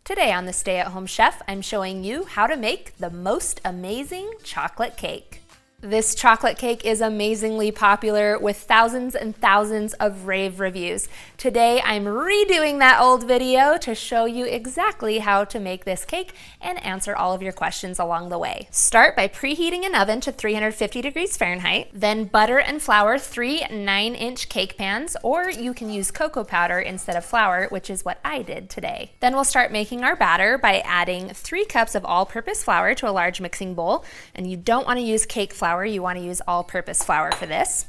Today on the Stay at Home Chef, I'm showing you how to make the most amazing chocolate cake. This chocolate cake is amazingly popular with thousands and thousands of rave reviews. Today I'm redoing that old video to show you exactly how to make this cake and answer all of your questions along the way. Start by preheating an oven to 350 degrees Fahrenheit, then butter and flour 3 9-inch cake pans, or you can use cocoa powder instead of flour, which is what I did today. Then we'll start making our batter by adding 3 cups of all-purpose flour to a large mixing bowl, and you don't want to use cake flour. You want to use all-purpose flour for this.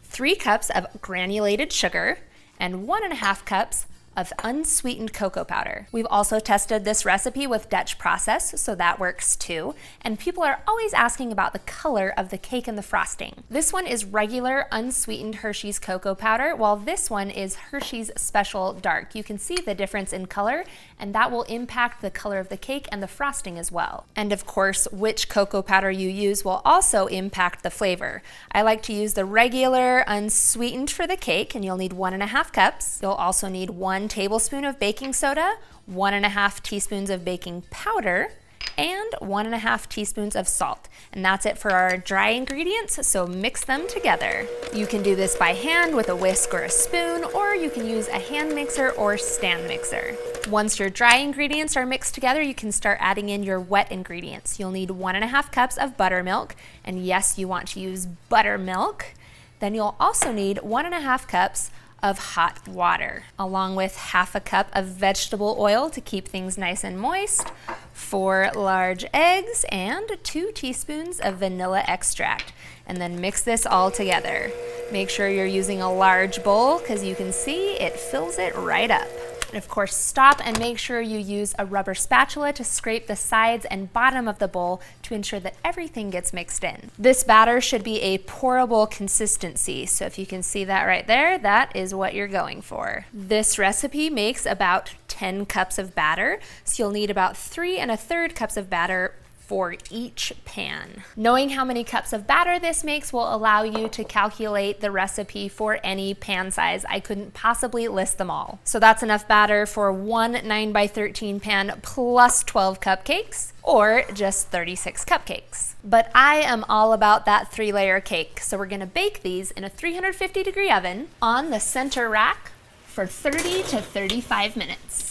3 cups of granulated sugar and 1.5 cups of unsweetened cocoa powder. We've also tested this recipe with Dutch process, so that works too. And people are always asking about the color of the cake and the frosting. This one is regular unsweetened Hershey's cocoa powder, while this one is Hershey's Special Dark. You can see the difference in color, and that will impact the color of the cake and the frosting as well. And of course, which cocoa powder you use will also impact the flavor. I like to use the regular unsweetened for the cake, and you'll need 1.5 cups. You'll also need 1 tablespoon of baking soda, 1.5 teaspoons of baking powder, and 1.5 teaspoons of salt. And that's it for our dry ingredients, so mix them together. You can do this by hand with a whisk or a spoon, or you can use a hand mixer or stand mixer. Once your dry ingredients are mixed together, you can start adding in your wet ingredients. You'll need 1.5 cups of buttermilk, and yes, you want to use buttermilk. Then you'll also need 1.5 cups of hot water, along with 1/2 cup of vegetable oil to keep things nice and moist, 4 large eggs, and 2 teaspoons of vanilla extract. And then mix this all together. Make sure you're using a large bowl because you can see it fills it right up. And of course, stop and make sure you use a rubber spatula to scrape the sides and bottom of the bowl to ensure that everything gets mixed in. This batter should be a pourable consistency, so if you can see that right there, that is what you're going for. This recipe makes about 10 cups of batter, so you'll need about 3 1/3 cups of batter for each pan. Knowing how many cups of batter this makes will allow you to calculate the recipe for any pan size. I couldn't possibly list them all. So that's enough batter for 1 9x13 pan plus 12 cupcakes, or just 36 cupcakes. But I am all about that 3-layer cake, so we're gonna bake these in a 350-degree oven on the center rack for 30 to 35 minutes.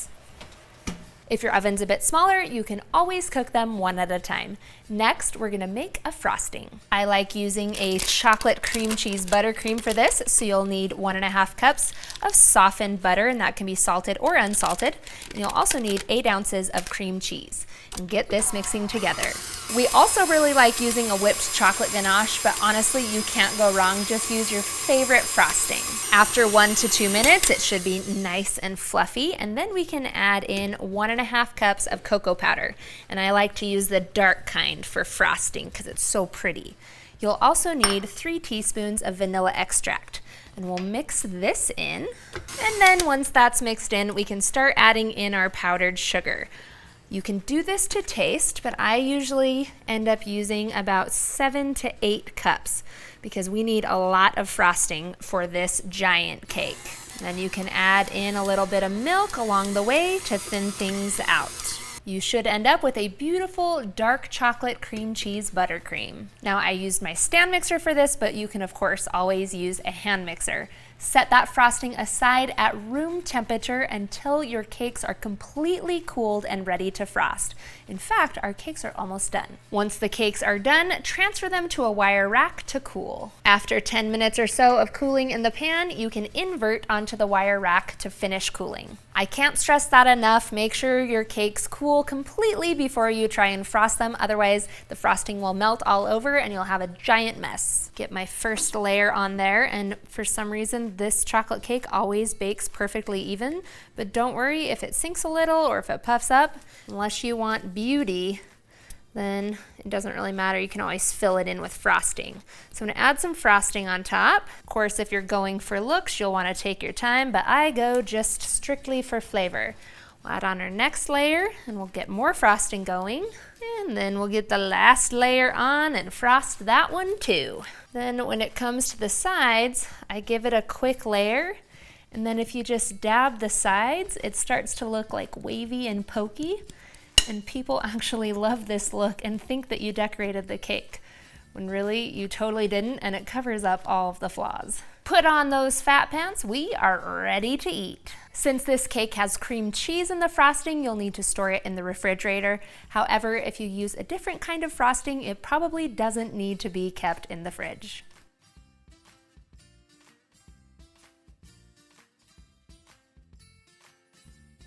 If your oven's a bit smaller, you can always cook them one at a time. Next, we're gonna make a frosting. I like using a chocolate cream cheese buttercream for this, so you'll need 1.5 cups of softened butter, and that can be salted or unsalted. And you'll also need 8 ounces of cream cheese. And get this mixing together. We also really like using a whipped chocolate ganache, but honestly, you can't go wrong. Just use your favorite frosting. After 1 to 2 minutes, it should be nice and fluffy, and then we can add in 1.5 cups of cocoa powder. And I like to use the dark kind for frosting because it's so pretty. You'll also need 3 teaspoons of vanilla extract. And we'll mix this in. And then once that's mixed in, we can start adding in our powdered sugar. You can do this to taste, but I usually end up using about 7 to 8 cups because we need a lot of frosting for this giant cake. Then you can add in a little bit of milk along the way to thin things out. You should end up with a beautiful dark chocolate cream cheese buttercream. Now I used my stand mixer for this, but you can of course always use a hand mixer. Set that frosting aside at room temperature until your cakes are completely cooled and ready to frost. In fact, our cakes are almost done. Once the cakes are done, transfer them to a wire rack to cool. After 10 minutes or so of cooling in the pan, you can invert onto the wire rack to finish cooling. I can't stress that enough. Make sure your cakes cool completely before you try and frost them. Otherwise, the frosting will melt all over and you'll have a giant mess. Get my first layer on there, and for some reason, this chocolate cake always bakes perfectly even, but don't worry if it sinks a little or if it puffs up. Unless you want beauty, then it doesn't really matter. You can always fill it in with frosting. So I'm gonna add some frosting on top. Of course, if you're going for looks, you'll wanna take your time, but I go just strictly for flavor. We'll add on our next layer and we'll get more frosting going. And then we'll get the last layer on and frost that one too. Then when it comes to the sides, I give it a quick layer And then if you just dab the sides, it starts to look like wavy and pokey. And people actually love this look and think that you decorated the cake, when really you totally didn't, and it covers up all of the flaws. Put on those fat pants, we are ready to eat. Since this cake has cream cheese in the frosting, you'll need to store it in the refrigerator. However, if you use a different kind of frosting, it probably doesn't need to be kept in the fridge.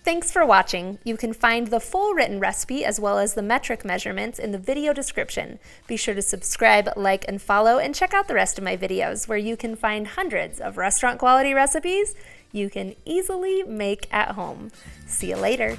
Thanks for watching. You can find the full written recipe as well as the metric measurements in the video description. Be sure to subscribe, like, and follow, and check out the rest of my videos where you can find hundreds of restaurant quality recipes you can easily make at home. See you later.